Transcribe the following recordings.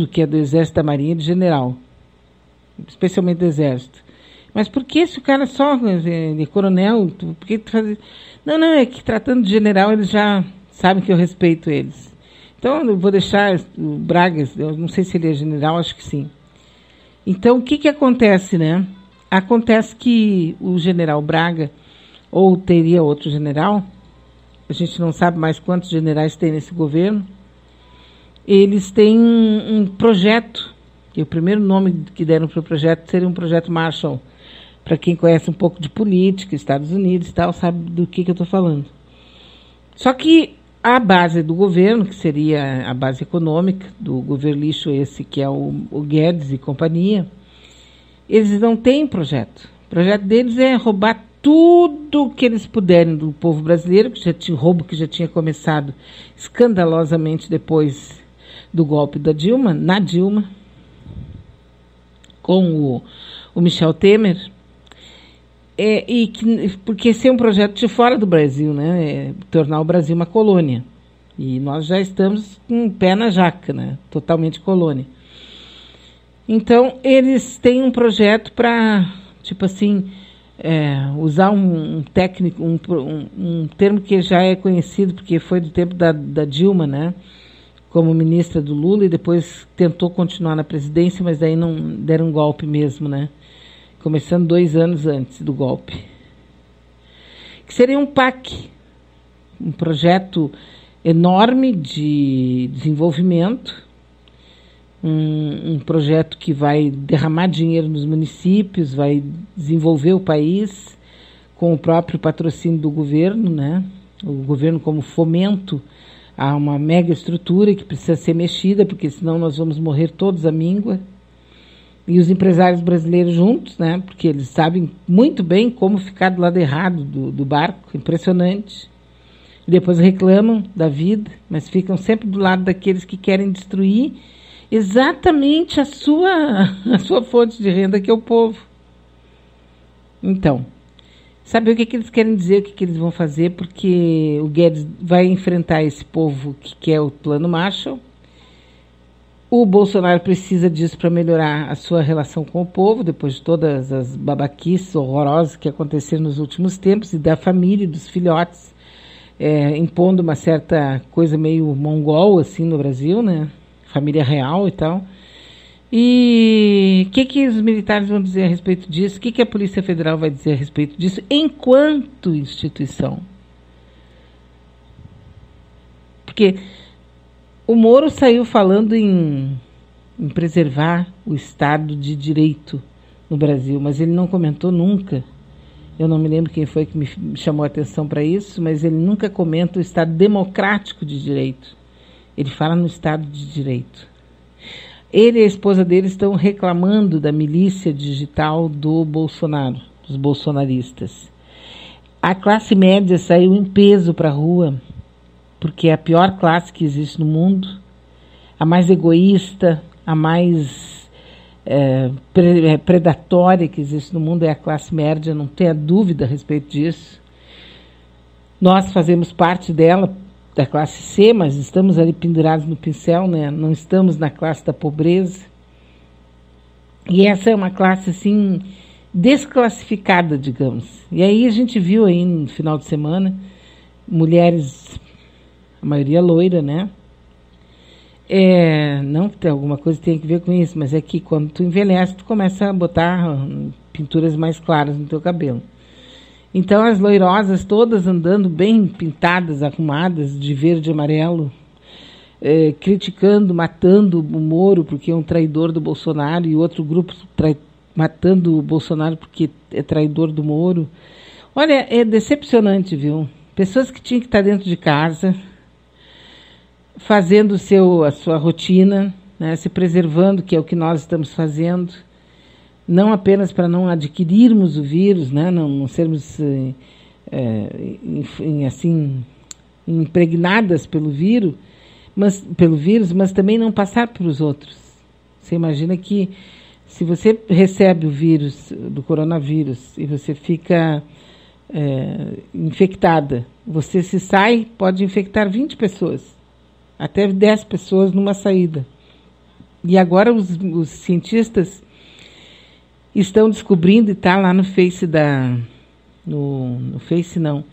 que é do Exército, da Marinha e de general, especialmente do Exército. Mas por que se o cara só de coronel, por que tu faz... Não, é que tratando de general eles já sabem que eu respeito eles. Então eu vou deixar o Braga, eu não sei se ele é general, acho que sim. Então o que acontece, né? Acontece que o general Braga, ou teria outro general, a gente não sabe mais quantos generais tem nesse governo, eles têm um projeto, que o primeiro nome que deram para o projeto seria um projeto Marshall. Para quem conhece um pouco de política, Estados Unidos e tal, sabe do que eu estou falando. Só que a base do governo, que seria a base econômica do governo lixo esse, que é o Guedes e companhia, eles não têm projeto. O projeto deles é roubar tudo que eles puderem do povo brasileiro, que já tinha roubo que já tinha começado escandalosamente depois do golpe da Dilma, na Dilma, com o Michel Temer, porque esse é um projeto de fora do Brasil, né? Tornar o Brasil uma colônia. E nós já estamos com o pé na jaca, né? Totalmente colônia. Então, eles têm um projeto para, tipo assim, usar um técnico, um termo que já é conhecido, porque foi do tempo da Dilma, né? Como ministra do Lula, e depois tentou continuar na presidência, mas daí não deram um golpe mesmo, né? Começando 2 anos antes do golpe. Que seria um PAC, um projeto enorme de desenvolvimento, um projeto que vai derramar dinheiro nos municípios, vai desenvolver o país com o próprio patrocínio do governo, né? O governo como fomento a uma mega estrutura que precisa ser mexida, porque senão nós vamos morrer todos à míngua. E os empresários brasileiros juntos, né? Porque eles sabem muito bem como ficar do lado errado do barco, impressionante. E depois reclamam da vida, mas ficam sempre do lado daqueles que querem destruir exatamente a sua fonte de renda, que é o povo. Então, saber o que eles querem dizer, o que eles vão fazer, porque o Guedes vai enfrentar esse povo que quer o plano Marshall. O Bolsonaro precisa disso para melhorar a sua relação com o povo, depois de todas as babaquices horrorosas que aconteceram nos últimos tempos, e da família e dos filhotes, impondo uma certa coisa meio mongol, assim, no Brasil, né? Família real e tal. E o que os militares vão dizer a respeito disso? O que a Polícia Federal vai dizer a respeito disso enquanto instituição? Porque o Moro saiu falando em preservar o Estado de Direito no Brasil, mas ele não comentou nunca. Eu não me lembro quem foi que me chamou a atenção para isso, mas ele nunca comenta o Estado democrático de direito. Ele fala no Estado de Direito. Ele e a esposa dele estão reclamando da milícia digital do Bolsonaro, dos bolsonaristas. A classe média saiu em peso para a rua, porque é a pior classe que existe no mundo, a mais egoísta, a mais predatória que existe no mundo é a classe média, não tenha dúvida a respeito disso. Nós fazemos parte dela, da classe C, mas estamos ali pendurados no pincel, né? Não estamos na classe da pobreza. E essa é uma classe, assim, desclassificada, digamos. E aí a gente viu aí no final de semana mulheres, a maioria loira, né? Não que tem alguma coisa que tenha que ver com isso, mas é que quando tu envelhece, tu começa a botar pinturas mais claras no teu cabelo. Então as loirosas todas andando bem pintadas, arrumadas, de verde e amarelo, criticando, matando o Moro porque é um traidor do Bolsonaro, e outro grupo matando o Bolsonaro porque é traidor do Moro. Olha, é decepcionante, viu? Pessoas que tinham que estar dentro de casa, fazendo a sua rotina, né, se preservando, que é o que nós estamos fazendo, não apenas para não adquirirmos o vírus, né, não sermos assim impregnadas pelo vírus, mas também não passar para os outros. Você imagina que se você recebe o vírus do coronavírus e você fica infectada, você se sai, pode infectar 20 pessoas. Até 10 pessoas numa saída. E agora os cientistas estão descobrindo, e está lá no Face no Face não,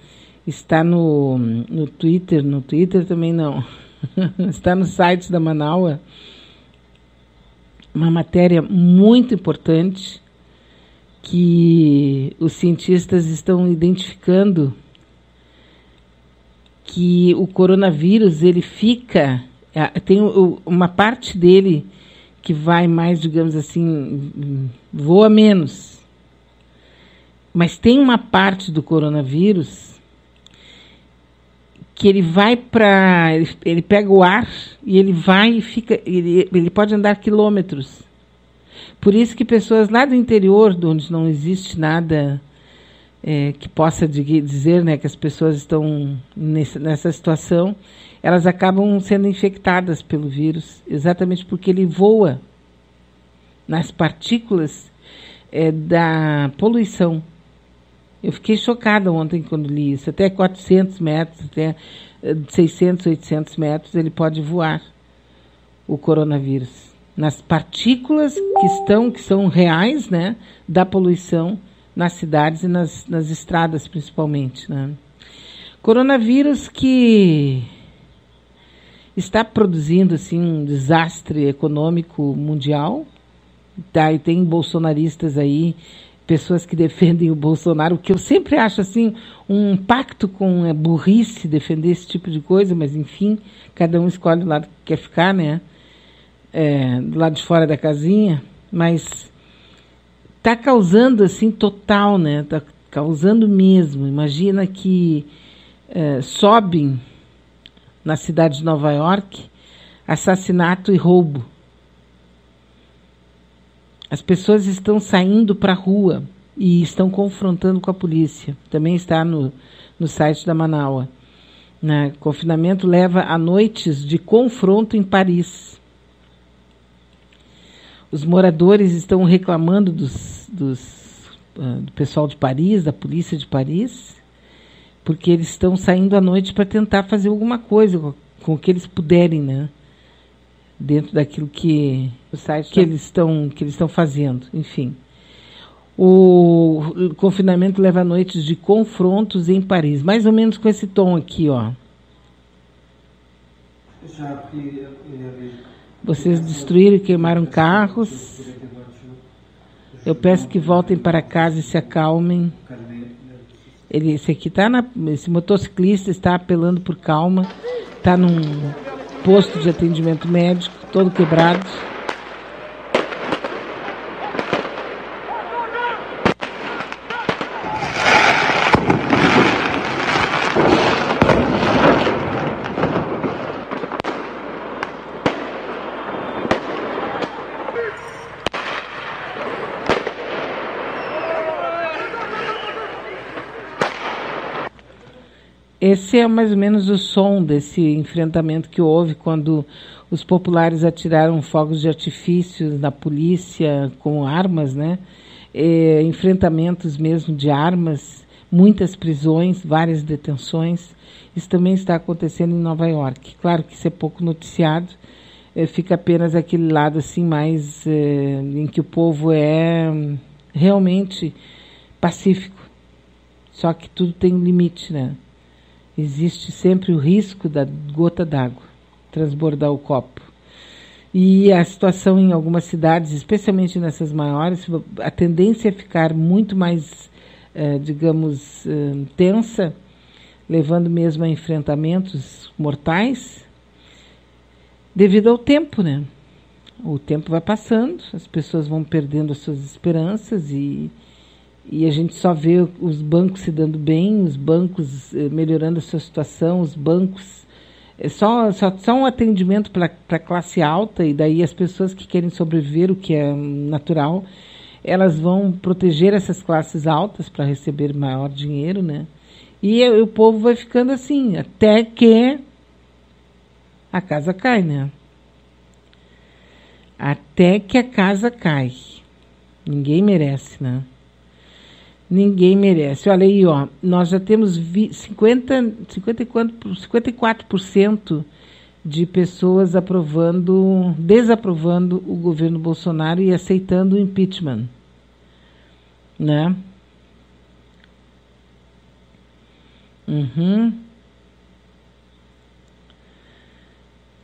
está no Twitter também não, está nos sites da Manaua, uma matéria muito importante que os cientistas estão identificando que o coronavírus, ele fica, tem uma parte dele que vai mais, digamos assim, voa menos. Mas tem uma parte do coronavírus que ele vai para... Ele pega o ar e ele vai e fica... Ele pode andar quilômetros. Por isso que pessoas lá do interior, onde não existe nada que possa dizer, né, que as pessoas estão nessa situação, elas acabam sendo infectadas pelo vírus, exatamente porque ele voa nas partículas da poluição. Eu fiquei chocada ontem quando li isso. Até 400 metros, até 600, 800 metros, ele pode voar, o coronavírus. Nas partículas que são reais, né, da poluição nas cidades e nas estradas, principalmente, né. Coronavírus que está produzindo assim, um desastre econômico mundial. Tá, e tem bolsonaristas aí, pessoas que defendem o Bolsonaro, o que eu sempre acho assim, um pacto com a burrice defender esse tipo de coisa, mas enfim, cada um escolhe o lado que quer ficar, né? Do lado de fora da casinha, mas está causando assim total, né? Está causando mesmo. Imagina que sobem na cidade de Nova York assassinato e roubo. As pessoas estão saindo para a rua e estão confrontando com a polícia. Também está no site da Manaua. Né? Confinamento leva a noites de confronto em Paris. Os moradores estão reclamando do pessoal de Paris, da polícia de Paris, porque eles estão saindo à noite para tentar fazer alguma coisa com o que eles puderem, né? Dentro daquilo que o site que eles estão fazendo, enfim. O confinamento leva a noites de confrontos em Paris, mais ou menos com esse tom aqui, ó. Vocês destruíram e queimaram carros. Eu peço que voltem para casa e se acalmem. Esse motociclista está apelando por calma, está num posto de atendimento médico, todo quebrado. Esse é mais ou menos o som desse enfrentamento que houve quando os populares atiraram fogos de artifício na polícia com armas, né? Enfrentamentos mesmo de armas, muitas prisões, várias detenções. Isso também está acontecendo em Nova York. Claro que isso é pouco noticiado, fica apenas aquele lado assim mais em que o povo é realmente pacífico. Só que tudo tem um limite, né? Existe sempre o risco da gota d'água transbordar o copo. E a situação em algumas cidades, especialmente nessas maiores, a tendência é ficar muito mais, digamos, tensa, levando mesmo a enfrentamentos mortais, devido ao tempo, né? O tempo vai passando, as pessoas vão perdendo as suas esperanças e a gente só vê os bancos se dando bem, os bancos melhorando a sua situação, os bancos... Só um atendimento para a classe alta, e daí as pessoas que querem sobreviver, o que é natural, elas vão proteger essas classes altas para receber maior dinheiro, né? E o povo vai ficando assim, até que a casa cai, né? Até que a casa cai. Ninguém merece, né? Ninguém merece. Olha aí, ó, nós já temos 54% de pessoas desaprovando o governo Bolsonaro e aceitando o impeachment, né?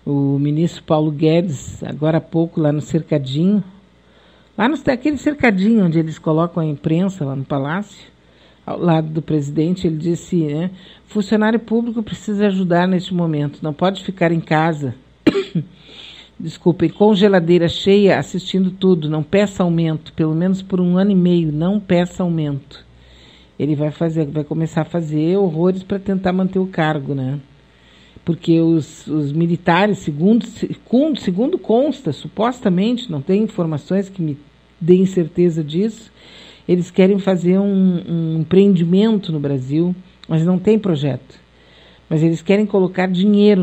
O ministro Paulo Guedes, agora há pouco, lá no cercadinho, aquele cercadinho onde eles colocam a imprensa, lá no Palácio, ao lado do presidente, ele disse, né, funcionário público precisa ajudar neste momento, não pode ficar em casa, desculpem, com geladeira cheia, assistindo tudo, não peça aumento, pelo menos por 1 ano e meio, não peça aumento. Ele vai começar a fazer horrores para tentar manter o cargo, né? Porque os militares, segundo consta, supostamente, não tem informações que me deem certeza disso, eles querem fazer um empreendimento no Brasil, mas não tem projeto. Mas eles querem colocar dinheiro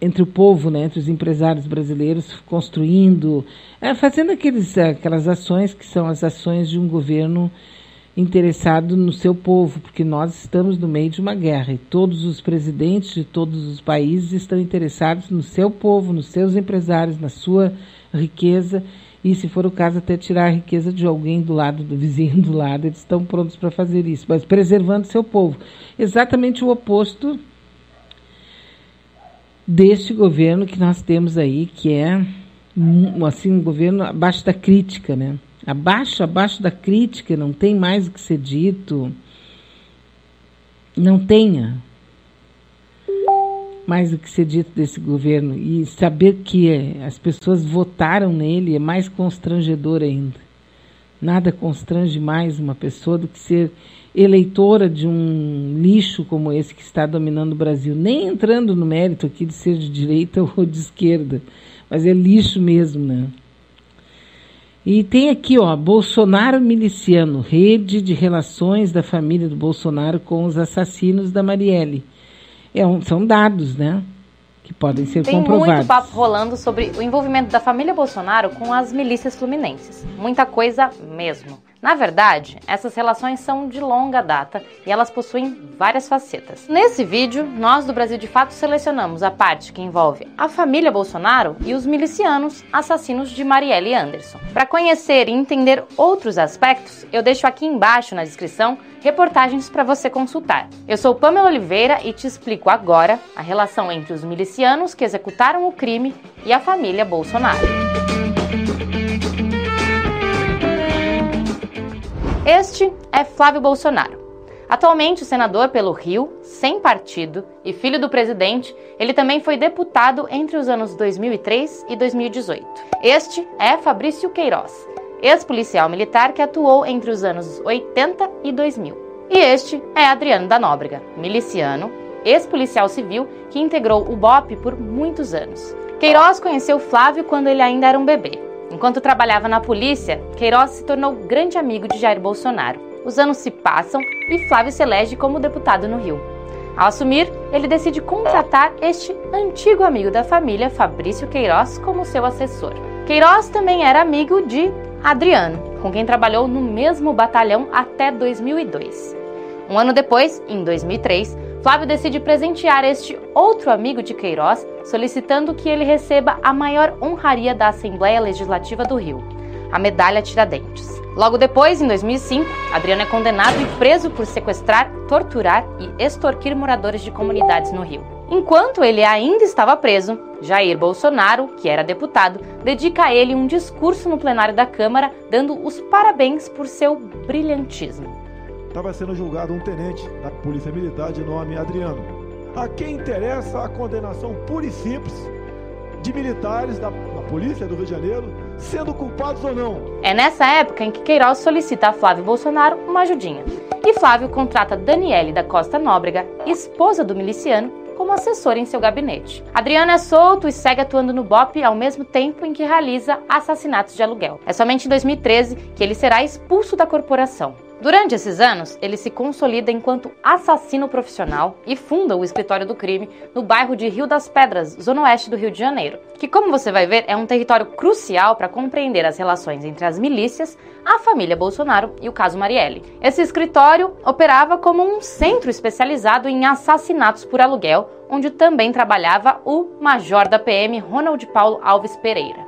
entre o povo, né, entre os empresários brasileiros, construindo, fazendo aquelas ações que são as ações de um governo interessado no seu povo, porque nós estamos no meio de uma guerra e todos os presidentes de todos os países estão interessados no seu povo, nos seus empresários, na sua riqueza e, se for o caso, até tirar a riqueza de alguém do lado, do vizinho do lado. Eles estão prontos para fazer isso, mas preservando seu povo. Exatamente o oposto deste governo que nós temos aí, que é assim, um governo abaixo da crítica, né? Abaixo da crítica, não tem mais o que ser dito, não tenha mais o que ser dito desse governo. E saber que as pessoas votaram nele é mais constrangedor ainda. Nada constrange mais uma pessoa do que ser eleitora de um lixo como esse que está dominando o Brasil. Nem entrando no mérito aqui de ser de direita ou de esquerda, mas é lixo mesmo, né? E tem aqui, ó, Bolsonaro miliciano, rede de relações da família do Bolsonaro com os assassinos da Marielle. São dados, né, que podem ser comprovados. Tem muito papo rolando sobre o envolvimento da família Bolsonaro com as milícias fluminenses. Muita coisa mesmo. Na verdade, essas relações são de longa data e elas possuem várias facetas. Nesse vídeo, nós do Brasil de Fato selecionamos a parte que envolve a família Bolsonaro e os milicianos assassinos de Marielle Anderson. Para conhecer e entender outros aspectos, eu deixo aqui embaixo na descrição reportagens para você consultar. Eu sou Pamela Oliveira e te explico agora a relação entre os milicianos que executaram o crime e a família Bolsonaro. Este é Flávio Bolsonaro. Atualmente senador pelo Rio, sem partido e filho do presidente, ele também foi deputado entre os anos 2003 e 2018. Este é Fabrício Queiroz, ex-policial militar que atuou entre os anos 80 e 2000. E este é Adriano da Nóbrega, miliciano, ex-policial civil que integrou o BOPE por muitos anos. Queiroz conheceu Flávio quando ele ainda era um bebê. Enquanto trabalhava na polícia, Queiroz se tornou grande amigo de Jair Bolsonaro. Os anos se passam e Flávio se elege como deputado no Rio. Ao assumir, ele decide contratar este antigo amigo da família, Fabrício Queiroz, como seu assessor. Queiroz também era amigo de Adriano, com quem trabalhou no mesmo batalhão até 2002. Um ano depois, em 2003, Flávio decide presentear este outro amigo de Queiroz, solicitando que ele receba a maior honraria da Assembleia Legislativa do Rio, a Medalha Tiradentes. Logo depois, em 2005, Adriano é condenado e preso por sequestrar, torturar e extorquir moradores de comunidades no Rio. Enquanto ele ainda estava preso, Jair Bolsonaro, que era deputado, dedica a ele um discurso no plenário da Câmara, dando os parabéns por seu brilhantismo. Estava sendo julgado um tenente da Polícia Militar de nome Adriano. A quem interessa a condenação pura e simples de militares da Polícia do Rio de Janeiro, sendo culpados ou não. É nessa época em que Queiroz solicita a Flávio Bolsonaro uma ajudinha. E Flávio contrata Daniele da Costa Nóbrega, esposa do miliciano, como assessora em seu gabinete. Adriano é solto e segue atuando no BOPE ao mesmo tempo em que realiza assassinatos de aluguel. É somente em 2013 que ele será expulso da corporação. Durante esses anos, ele se consolida enquanto assassino profissional e funda o escritório do crime no bairro de Rio das Pedras, zona oeste do Rio de Janeiro, que, como você vai ver, é um território crucial para compreender as relações entre as milícias, a família Bolsonaro e o caso Marielle. Esse escritório operava como um centro especializado em assassinatos por aluguel, onde também trabalhava o major da PM, Ronald Paulo Alves Pereira.